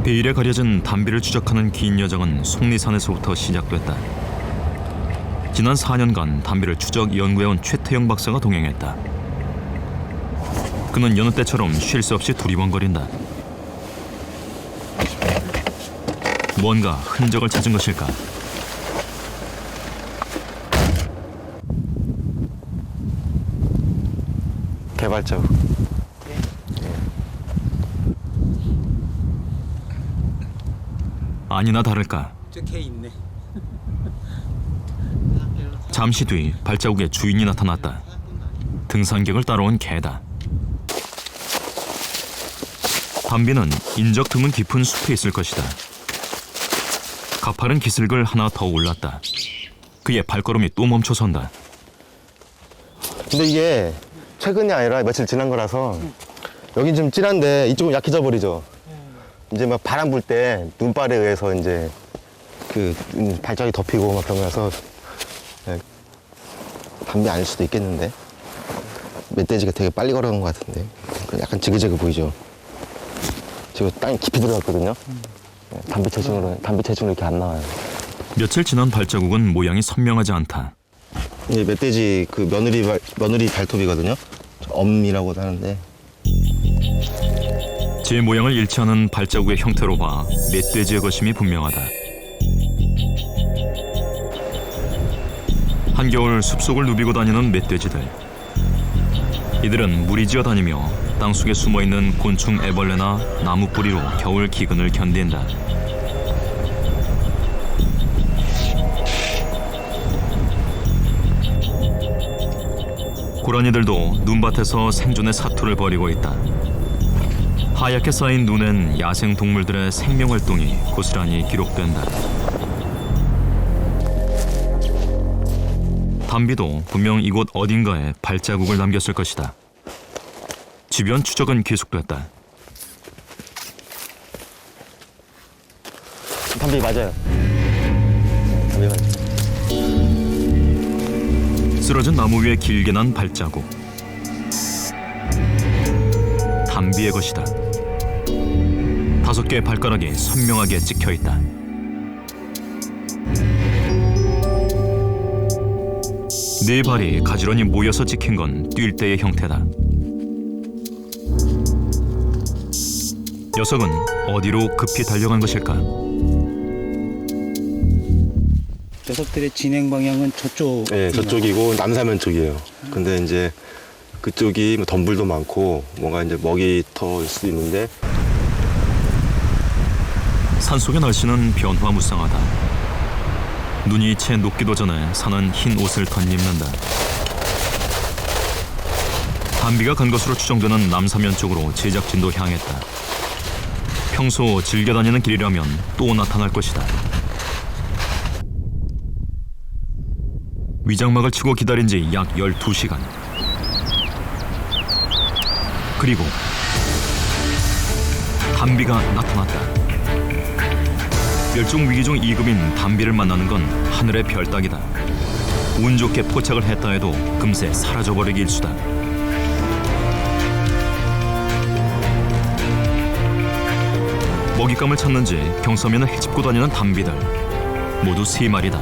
베일에 가려진 담비를 추적하는 긴 여정은 속리산에서부터 시작됐다. 지난 4년간 담비를 추적 연구해온 최태영 박사가 동행했다. 그는 여느 때처럼 쉴 새 없이 두리번거린다. 뭔가 흔적을 찾은 것일까? 개발자국. 아니나 다를까 저 개 있네. 잠시 뒤 발자국에 주인이 나타났다. 등산객을 따라온 개다. 담비는 인적 드문 깊은 숲에 있을 것이다. 가파른 기슭을 하나 더 올랐다. 그의 발걸음이 또 멈춰선다. 근데 이게 최근이 아니라 며칠 지난 거라서 여긴 좀 진한데 이쪽은 약해져 버리죠. 이제 막 바람 불 때 눈발에 의해서 이제 그 발자국이 덮이고 막 그런 거라서 담비 아닐 수도 있겠는데. 멧돼지가 되게 빨리 걸어간 것 같은데. 약간 지그재그 보이죠. 지금 땅이 깊이 들어갔거든요. 담비 체중으로 이렇게 안 나와요. 며칠 지난 발자국은 모양이 선명하지 않다. 이게 멧돼지 그 며느리 발톱이거든요. 엄이라고도 하는데. 제 모양을 일치하는 발자국의 형태로 봐 멧돼지의 것임이 분명하다. 한겨울 숲속을 누비고 다니는 멧돼지들. 이들은 무리지어 다니며 땅속에 숨어있는 곤충 애벌레나 나무 뿌리로 겨울 기근을 견딘다. 고라니들도 눈밭에서 생존의 사투를 벌이고 있다. 하얗게 쌓인 눈엔 야생 동물들의 생명 활동이 고스란히 기록된다. 담비도 분명 이곳 어딘가에 발자국을 남겼을 것이다. 주변 추적은 계속됐다. 담비 맞아요. 담비 맞아요. 쓰러진 나무 위에 길게 난 발자국. 담비의 것이다. 5개의 발가락이 선명하게 찍혀있다. 네 발이 가지런히 모여서 찍힌 건 뛸 때의 형태다. 녀석은 어디로 급히 달려간 것일까? 녀석들의 진행 방향은 저쪽. 네, 저쪽이고 남사면 쪽이에요. 근데 이제 그쪽이 뭐 덤불도 많고 뭔가 이제 먹이터일 수도 있는데. 산속의 날씨는 변화무쌍하다. 눈이 채 녹기도 전에 산은 흰 옷을 덧입는다. 담비가 간 것으로 추정되는 남사면 쪽으로 제작진도 향했다. 평소 즐겨 다니는 길이라면 또 나타날 것이다. 위장막을 치고 기다린 지 약 12시간. 그리고 담비가 나타났다. 멸종 위기종 2급인 담비를 만나는 건 하늘의 별 따기다. 운 좋게 포착을 했다 해도 금세 사라져버리기 일쑤다. 먹잇감을 찾는지 경사면을 헤집고 다니는 담비들. 모두 3마리다.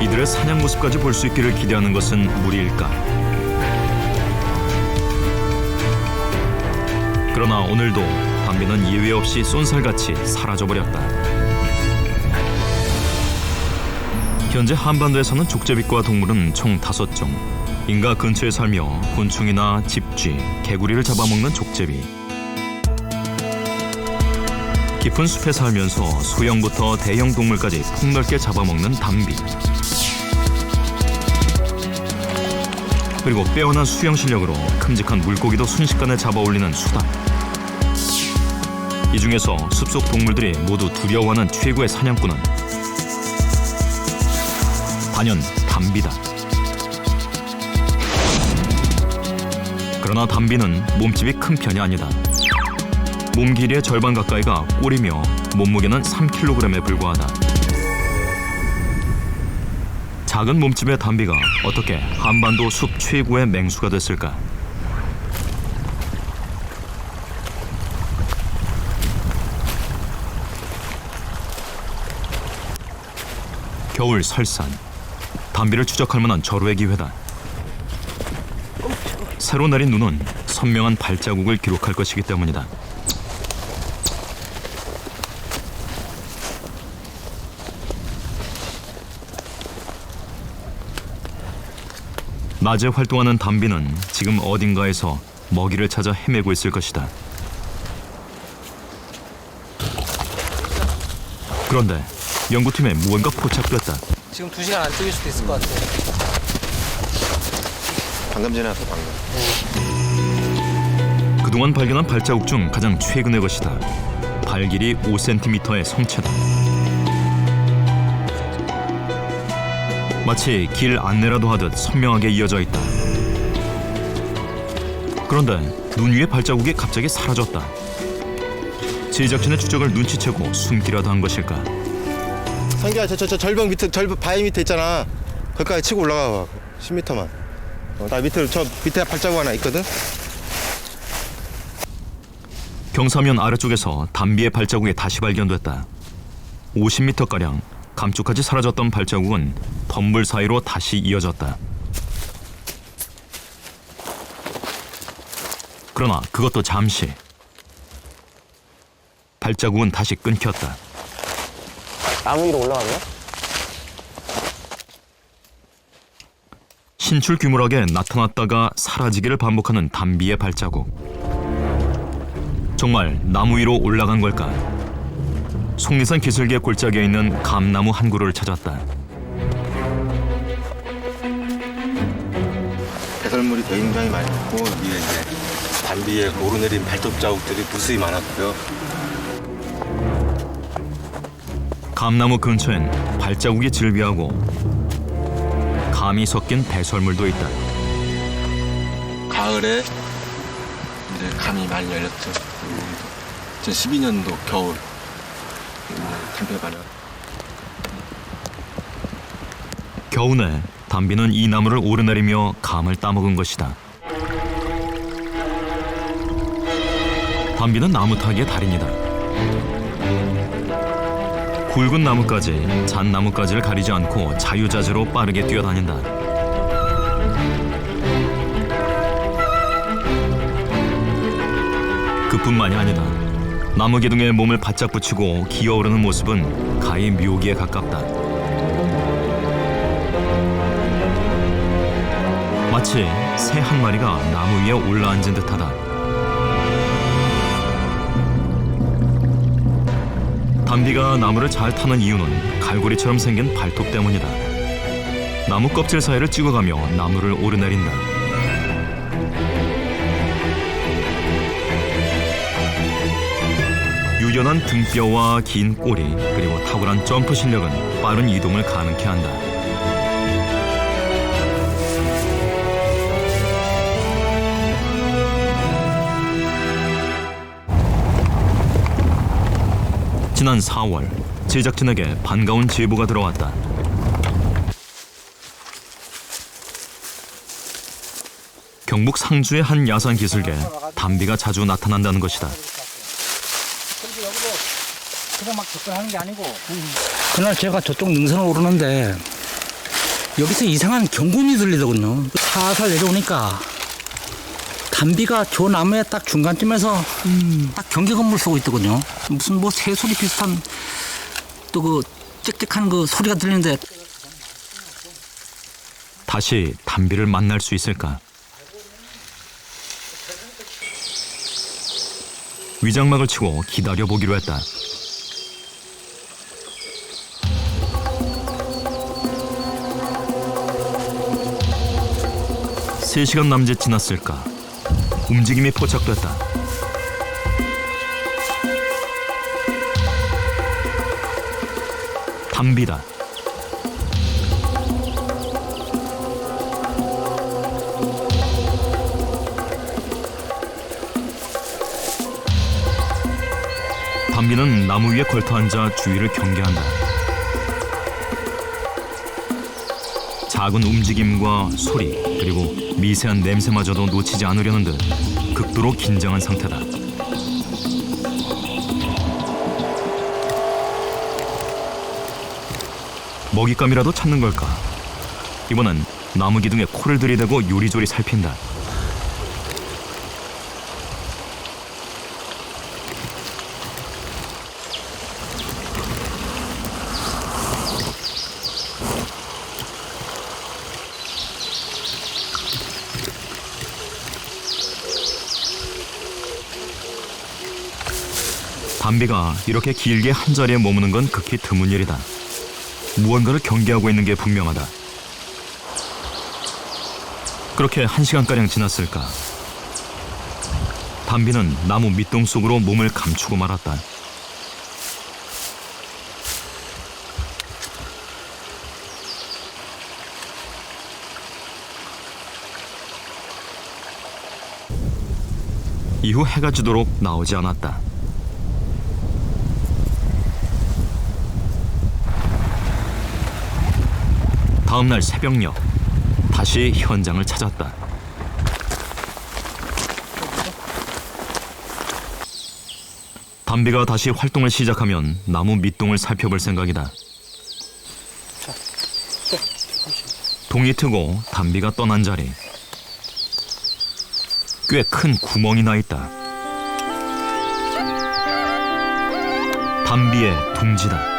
이들의 사냥 모습까지 볼 수 있기를 기대하는 것은 무리일까? 그러나 오늘도 담비는 예외 없이 쏜살같이 사라져버렸다. 현재 한반도에서는 족제비과 동물은 총 5종. 인가 근처에 살며 곤충이나 집쥐, 개구리를 잡아먹는 족제비. 깊은 숲에 살면서 소형부터 대형 동물까지 폭넓게 잡아먹는 담비. 그리고 빼어난 수영 실력으로 큼직한 물고기도 순식간에 잡아올리는 수달. 이 중에서 숲속 동물들이 모두 두려워하는 최고의 사냥꾼은 단연 담비다. 그러나 담비는 몸집이 큰 편이 아니다. 몸 길이의 절반 가까이가 꼬리며 몸무게는 3kg에 불과하다. 작은 몸집의 담비가 어떻게 한반도 숲 최고의 맹수가 됐을까? 겨울 설산, 담비를 추적할 만한 절호의 기회다. 새로 내린 눈은 선명한 발자국을 기록할 것이기 때문이다. 낮에 활동하는 담비는 지금 어딘가에서 먹이를 찾아 헤매고 있을 것이다. 그런데 연구팀에 무언가 포착됐다. 지금 2시간 안쪽일 수도 있을 것 같아. 방금 지나서 방금. 그동안 발견한 발자국 중 가장 최근의 것이다. 발 길이 5cm의 성체다. 마치 길 안내라도 하듯 선명하게 이어져 있다. 그런데 눈 위의 발자국이 갑자기 사라졌다. 제작진의 추적을 눈치채고 숨기라도 한 것일까? 상규야, 저 절벽 밑에, 바위 밑에 있잖아. 거기까지 치고 올라가 봐. 10m만. 나 밑에, 저 밑에 발자국 하나 있거든? 경사면 아래쪽에서 담비의 발자국이 다시 발견됐다. 50m가량 감쪽같이 사라졌던 발자국은 덤불 사이로 다시 이어졌다. 그러나 그것도 잠시. 발자국은 다시 끊겼다. 나무 위로 올라갔나? 신출귀몰하게 나타났다가 사라지기를 반복하는 담비의 발자국. 정말 나무 위로 올라간 걸까? 속리산 기슭의 골짜기에 있는 감나무 한 그루를 찾았다. 배설물이 굉장히 많이 있고, 위에 이제 담비에 오르내린 발톱 자국들이 무수히 많았고요. 감나무 근처엔 발자국이 즐비하고 감이 섞인 배설물도 있다. 가을에 이제 감이 많이 열렸죠. 2012년도 겨울 담배 발효. 겨우내 담비는 이 나무를 오르내리며 감을 따먹은 것이다. 담비는 나무 타기의 달인이다. 굵은 나뭇가지, 잔 나뭇가지를 가리지 않고 자유자재로 빠르게 뛰어다닌다. 그뿐만이 아니다. 나무 기둥에 몸을 바짝 붙이고 기어오르는 모습은 가히 묘기에 가깝다. 마치 새 한 마리가 나무 위에 올라앉은 듯하다. 담비가 나무를 잘 타는 이유는 갈고리처럼 생긴 발톱 때문이다. 나무 껍질 사이를 찍어가며 나무를 오르내린다. 유연한 등뼈와 긴 꼬리, 그리고 탁월한 점프 실력은 빠른 이동을 가능케 한다. 지난 4월, 제작진에게 반가운 제보가 들어왔다. 경북 상주의 한 야산 기슭에 담비가 자주 나타난다는 것이다. 근데 여기도 그냥 막 접근하는 게 아니고. 그날 제가 저쪽 능선을 오르는데 여기서 이상한 경고음이 들리더군요. 살살 내려오니까 담비가 저 나무의 딱 중간쯤에서 딱 경계 건물 쓰고 있더군요. 무슨 뭐 새소리 비슷한 또 그 짹짹한 그 소리가 들리는데 다시 담비를 만날 수 있을까? 위장막을 치고 기다려보기로 했다. 세 시간 남짓 지났을까? 움직임이 포착됐다. 담비다. 담비는 나무 위에 걸터앉아 주위를 경계한다. 작은 움직임과 소리 그리고 미세한 냄새마저도 놓치지 않으려는 듯 극도로 긴장한 상태다. 먹잇감이라도 찾는 걸까? 이번엔 나무 기둥에 코를 들이대고 요리조리 살핀다. 담비가 이렇게 길게 한자리에 머무는 건 극히 드문 일이다. 무언가를 경계하고 있는 게 분명하다. 그렇게 1시간가량 지났을까. 담비는 나무 밑동 속으로 몸을 감추고 말았다. 이후 해가 지도록 나오지 않았다. 다음날 새벽녘 다시 현장을 찾았다. 담비가 다시 활동을 시작하면 나무 밑동을 살펴볼 생각이다. 동이 트고 담비가 떠난 자리. 꽤 큰 구멍이 나 있다. 담비의 둥지다.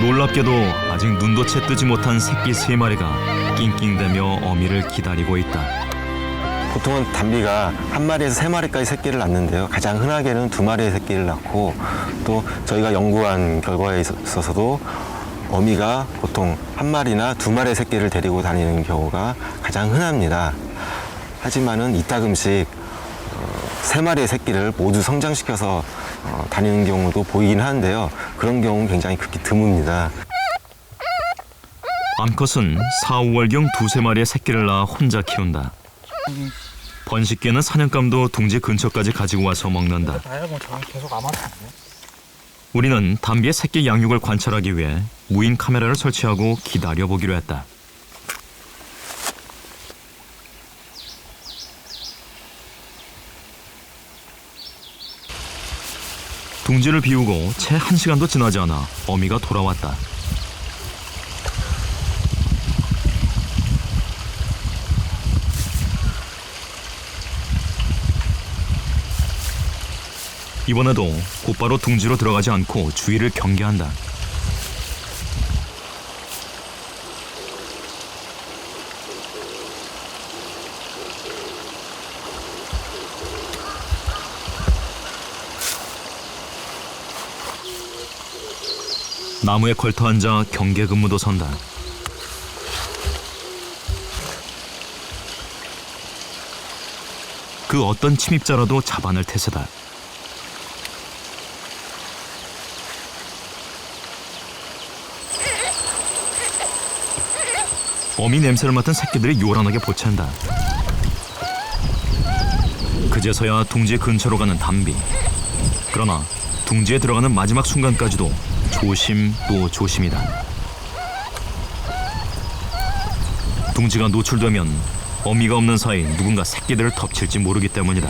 놀랍게도 아직 눈도 채 뜨지 못한 새끼 3마리가 낑낑대며 어미를 기다리고 있다. 보통은 담비가 1마리에서 3마리까지 새끼를 낳는데요. 가장 흔하게는 2마리의 새끼를 낳고 또 저희가 연구한 결과에 있어서도 어미가 보통 1마리나 2마리의 새끼를 데리고 다니는 경우가 가장 흔합니다. 하지만은 이따금씩 3마리의 새끼를 모두 성장시켜서 다니는 경우도 보이긴 하는데요. 그런 경우는 굉장히 극히 드뭅니다. 암컷은 4, 5월경 2-3마리의 새끼를 낳아 혼자 키운다. 번식기에는 사냥감도 둥지 근처까지 가지고 와서 먹는다. 나야 뭐 저랑 계속 아마 타네. 우리는 담비의 새끼 양육을 관찰하기 위해 무인 카메라를 설치하고 기다려보기로 했다. 둥지를 비우고 채 1시간도 지나지 않아 어미가 돌아왔다. 이번에도 곧바로 둥지로 들어가지 않고 주위를 경계한다. 나무에 걸터 앉아 경계 근무도 선다. 그 어떤 침입자라도 잡아낼 태세다. 어미 냄새를 맡은 새끼들이 요란하게 보챈다. 그제서야 둥지 근처로 가는 담비. 그러나 둥지에 들어가는 마지막 순간까지도 조심 또 조심이다. 둥지가 노출되면 어미가 없는 사이 누군가 새끼들을 덮칠지 모르기 때문이다.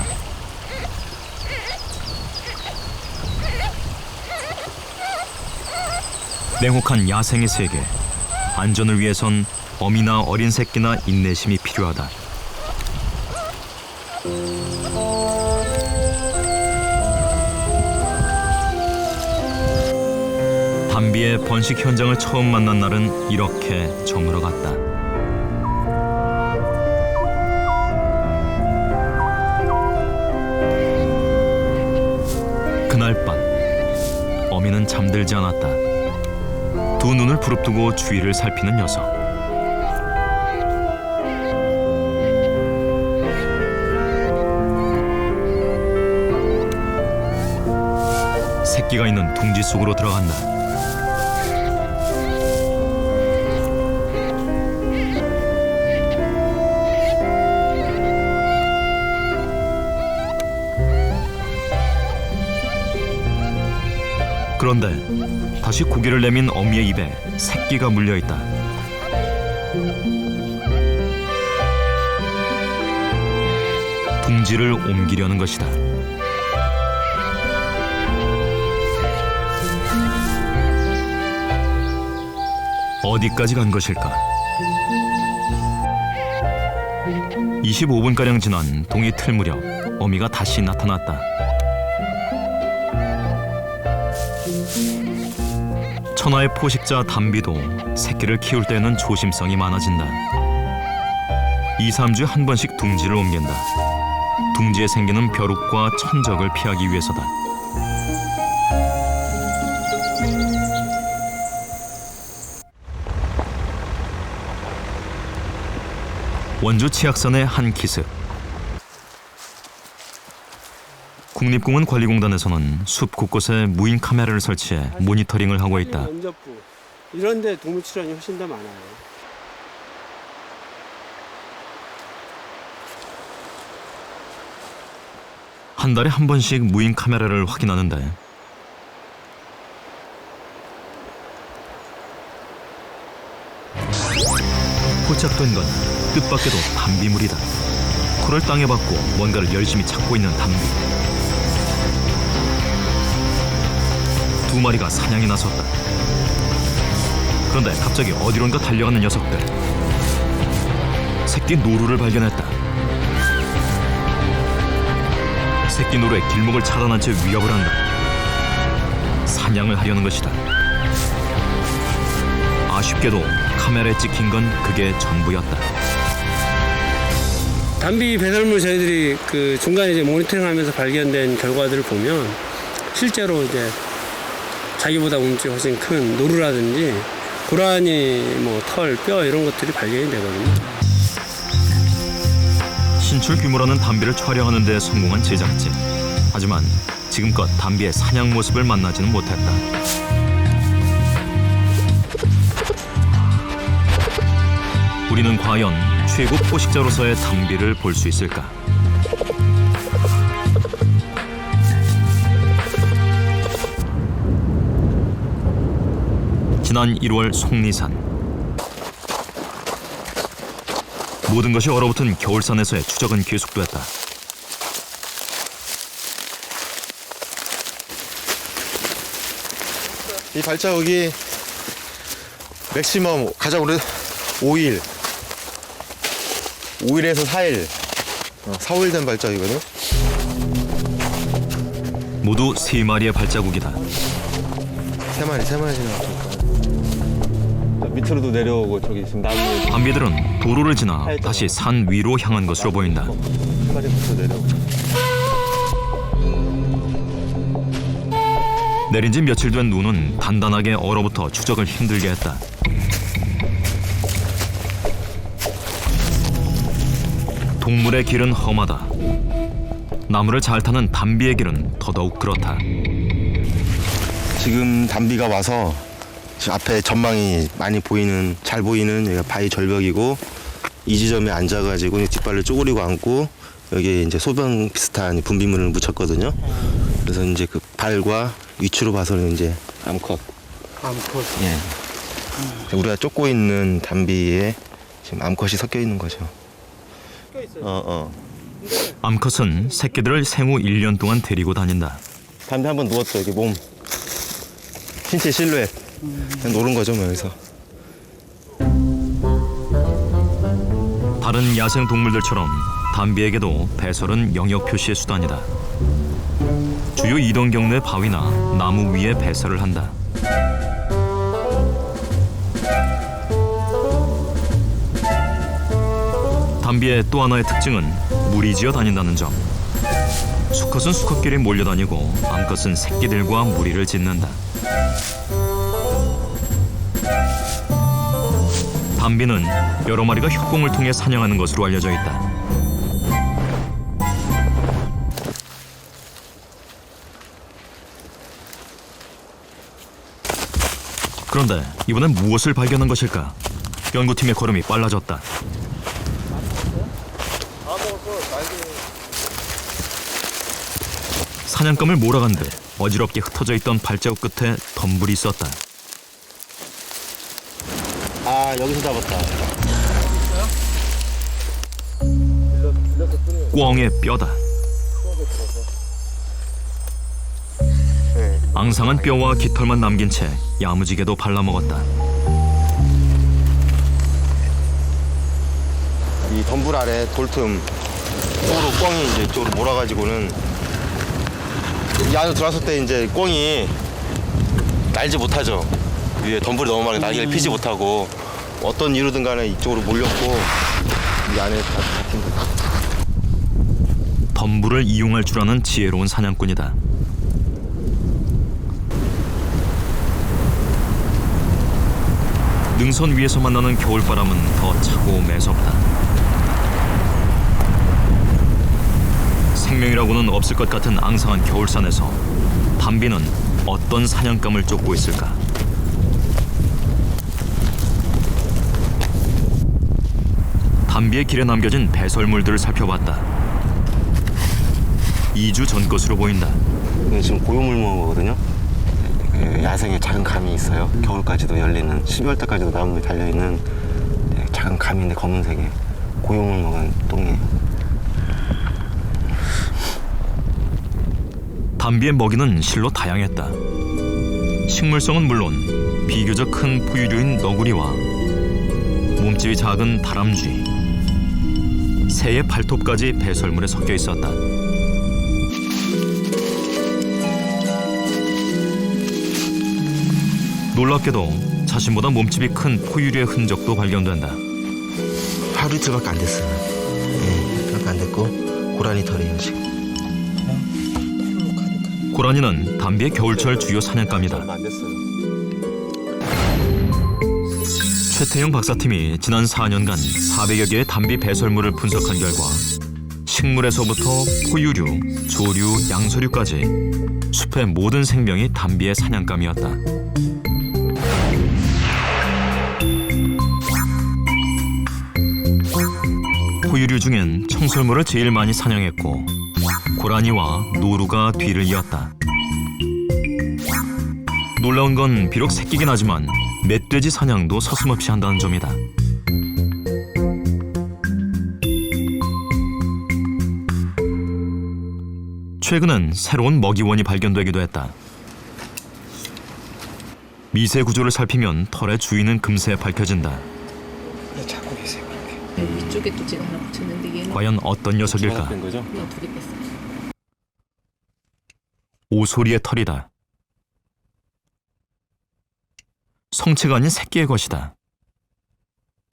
냉혹한 야생의 세계. 안전을 위해선 어미나 어린 새끼나 인내심이 필요하다. 담비의 번식 현장을 처음 만난 날은 이렇게 저물어 갔다. 그날 밤 어미는 잠들지 않았다. 두 눈을 부릅뜨고 주위를 살피는 녀석. 새끼가 있는 둥지 속으로 들어간다. 그런데 다시 고개를 내민 어미의 입에 새끼가 물려있다. 둥지를 옮기려는 것이다. 어디까지 간 것일까? 25분가량 지난 동이 틀 무렵 어미가 다시 나타났다. 천하의 포식자 담비도 새끼를 키울 때는 조심성이 많아진다. 2, 3주에 한 번씩 둥지를 옮긴다. 둥지에 생기는 벼룩과 천적을 피하기 위해서다. 원주 치악산의 한 기슭. 국립공원 관리공단에서는 숲 곳곳에 무인 카메라를 설치해 모니터링을 하고 있다. 원접부 이런 데 동물 출연이 훨씬 더 많아요. 한 달에 한 번씩 무인 카메라를 확인하는데 포착된 건 뜻밖에도 담비물이다. 코를 땅에 박고 뭔가를 열심히 찾고 있는 담비. 두 마리가 사냥에 나섰다. 그런데 갑자기 어디론가 달려가는 녀석들. 새끼 노루를 발견했다. 새끼 노루의 길목을 차단한 채 위협을 한다. 사냥을 하려는 것이다. 아쉽게도 카메라에 찍힌 건 그게 전부였다. 담비 배설물 저희들이 그 중간에 이제 모니터링하면서 발견된 결과들을 보면 실제로 이제 자기보다 몸집이 훨씬 큰 노루라든지 고라니, 뭐 털, 뼈 이런 것들이 발견이 되거든요. 신출 규모라는 담비를 촬영하는 데 성공한 제작진. 하지만 지금껏 담비의 사냥 모습을 만나지는 못했다. 우리는 과연 최고 포식자로서의 담비를 볼 수 있을까? 지난 1월 속리산. 모든 것이 얼어붙은 겨울산에서의 추적은 계속됐다. 이 발자국이 맥시멈 가장 오래 5일 5일에서 4일 4, 5일 된 발자국이거든요. 모두 3마리의 발자국이다. 3마리 지나갔으니까 밑으로도 내려오고 저기 지금 나무에 담비들은 도로를 지나 다시 산 위로 향한 것으로 보인다. 3마리부터 내려오고. 내린 지 며칠 된 눈은 단단하게 얼어붙어 추적을 힘들게 했다. 동물의 길은 험하다. 나무를 잘 타는 담비의 길은 더더욱 그렇다. 지금 담비가 와서 지금 앞에 전망이 많이 보이는 잘 보이는 여기가 바위 절벽이고 이 지점에 앉아가지고 뒷발을 쪼그리고 앉고 여기에 이제 소변 비슷한 분비물을 묻혔거든요. 그래서 이제 그 발과 위치로 봐서는 이제 암컷. 암컷. 예. 우리가 쫓고 있는 담비에 지금 암컷이 섞여 있는 거죠. 암컷은 새끼들을 생후 1년 동안 데리고 다닌다. 담비 한번 누웠죠. 여기 몸 신체 실루엣 그냥 노는 거죠 뭐 여기서. 다른 야생 동물들처럼 담비에게도 배설은 영역 표시의 수단이다. 주요 이동 경로의 바위나 나무 위에 배설을 한다. 담비의 또 하나의 특징은 무리지어 다닌다는 점. 수컷은 수컷끼리 몰려다니고 암컷은 새끼들과 무리를 짓는다. 담비는 여러 마리가 협공을 통해 사냥하는 것으로 알려져 있다. 그런데 이번엔 무엇을 발견한 것일까? 연구팀의 걸음이 빨라졌다. 사냥감을 몰아간 듯 어지럽게 흩어져 있던 발자국 끝에 덤불이 있었다. 아, 여기서 잡았다. 꿩의 뼈다. 네. 앙상한 뼈와 깃털만 남긴 채 야무지게도 발라먹었다. 이 덤불 아래 돌틈 쪽으로 꿩이 이제 이쪽으로 몰아가지고는 이 안으로 들어왔을 때 이제 꿩이 날지 못하죠. 위에 덤불이 너무 많아 날개를 피지 못하고 어떤 이유든 간에 이쪽으로 몰렸고 이 안에 다 잡힌 거죠. 덤불을 이용할 줄 아는 지혜로운 사냥꾼이다. 능선 위에서 만나는 겨울바람은 더 차고 매섭다. 생명이라고는 없을 것 같은 앙상한 겨울산에서 담비는 어떤 사냥감을 쫓고 있을까? 담비의 길에 남겨진 배설물들을 살펴봤다. 2주 전 것으로 보인다. 이게 지금 고요물 먹은 거거든요. 그 야생에 작은 감이 있어요. 겨울까지도 열리는 12월 달까지도 나무에 달려있는 작은 감인데 검은색의 고요물 먹은 똥이에요. 담비의 먹이는 실로 다양했다. 식물성은 물론 비교적 큰 포유류인 너구리와 몸집이 작은 다람쥐, 새의 발톱까지 배설물에 섞여 있었다. 놀랍게도 자신보다 몸집이 큰 포유류의 흔적도 발견된다. 하루 이틀밖에 안 됐어요. 네, 이틀밖에 안 됐고 고라니 털이에요 지금. 고라니는 담비의 겨울철 주요 사냥감이다. 얼마 안 됐어요. 최태영 박사팀이 지난 4년간 400여 개의 담비 배설물을 분석한 결과 식물에서부터 포유류, 조류, 양서류까지 숲의 모든 생명이 담비의 사냥감이었다. 포유류 중엔 청설모를 제일 많이 사냥했고 고라니와 노루가 뒤를 이었다. 놀라운 건 비록 새끼긴 하지만 멧돼지 사냥도 서슴없이 한다는 점이다. 최근엔 새로운 먹이원이 발견되기도 했다. 미세 구조를 살피면 털의 주인은 금세 밝혀진다. 잡고 계세요 그렇게. 이쪽에 또 제가 하나 붙였는데 얘는 과연 어떤 녀석일까? 된 거죠? 그냥 2개 뺐어요. 오소리의 털이다. 성체가 아닌 새끼의 것이다.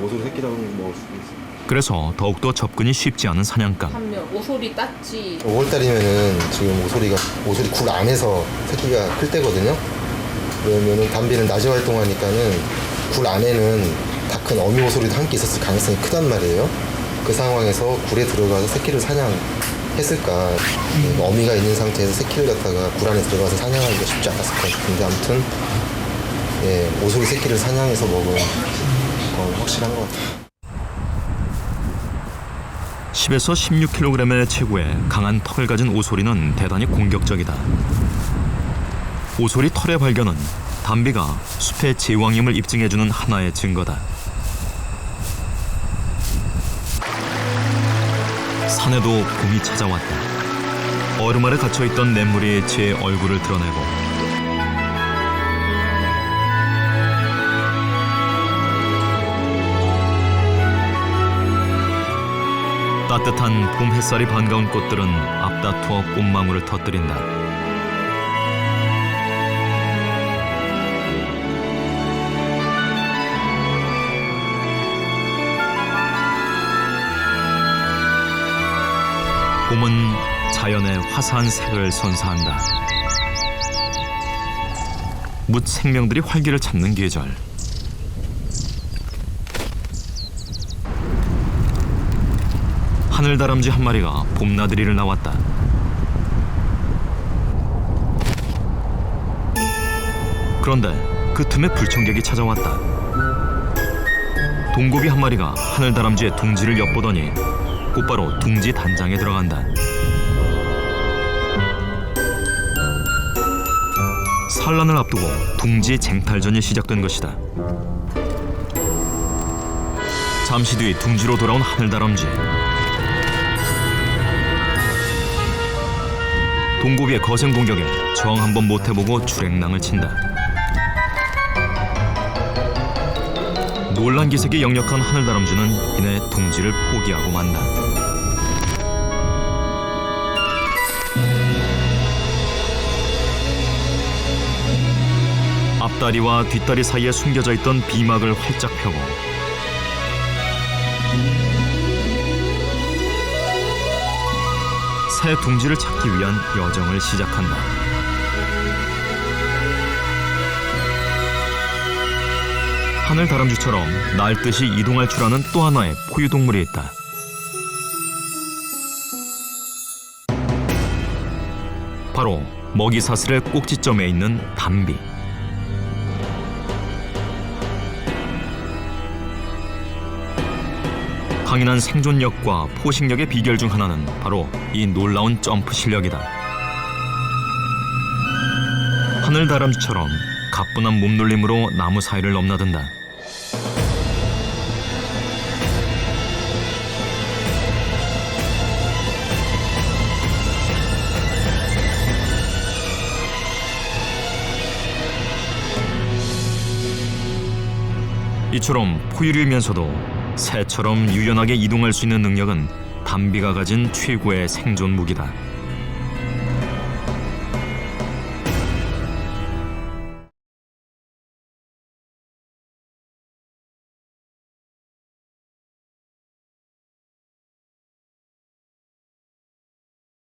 오소리 새끼라고 먹을 수도 있어요. 그래서 더욱더 접근이 쉽지 않은 사냥감. 한면 오소리 땄지. 5월달이면은 지금 오소리 굴 안에서 새끼가 클 때거든요. 그러면은 담비는 낮에 활동하니까는 굴 안에는 다 큰 어미 오소리도 함께 있었을 가능성이 크단 말이에요. 그 상황에서 굴에 들어가서 새끼를 사냥했을까. 어미가 있는 상태에서 새끼를 갖다가 굴 안에 들어가서 사냥하기가 쉽지 않았을 것 같은데 아무튼 오소리 새끼를 사냥해서 먹은 건 확실한 것 같아요. 10에서 16kg의 체구에 강한 턱을 가진 오소리는 대단히 공격적이다. 오소리 털의 발견은 담비가 숲의 제왕임을 입증해주는 하나의 증거다. 산에도 봄이 찾아왔다. 얼음 아래 갇혀있던 냇물이 제 얼굴을 드러내고 따뜻한 봄 햇살이 반가운 꽃들은 앞다투어 꽃망울을 터뜨린다. 봄은 자연의 화사한 색을 선사한다. 묻 생명들이 활기를 찾는 계절. 하늘다람쥐 한 마리가 봄나들이를 나왔다. 그런데 그 틈에 불청객이 찾아왔다. 동고비 한 마리가 하늘다람쥐의 둥지를 엿보더니 곧바로 둥지 단장에 들어간다. 산란을 앞두고 둥지 쟁탈전이 시작된 것이다. 잠시 뒤 둥지로 돌아온 하늘다람쥐. 동고비의 거센 공격에 저항 한번 못해보고 주랭랑을 친다. 놀란 기색이 역력한 하늘다람쥐는 이내 둥지를 포기하고 만다. 앞다리와 뒷다리 사이에 숨겨져 있던 비막을 활짝 펴고 새 둥지를 찾기 위한 여정을 시작한다. 하늘다람쥐처럼 날듯이 이동할 줄 아는 또 하나의 포유동물이 있다. 바로 먹이 사슬의 꼭지점에 있는 담비. 강인한 생존력과 포식력의 비결 중 하나는 바로 이 놀라운 점프 실력이다. 하늘다람쥐처럼 가뿐한 몸놀림으로 나무 사이를 넘나든다. 이처럼 포유류이면서도 새처럼 유연하게 이동할 수 있는 능력은 담비가 가진 최고의 생존 무기다.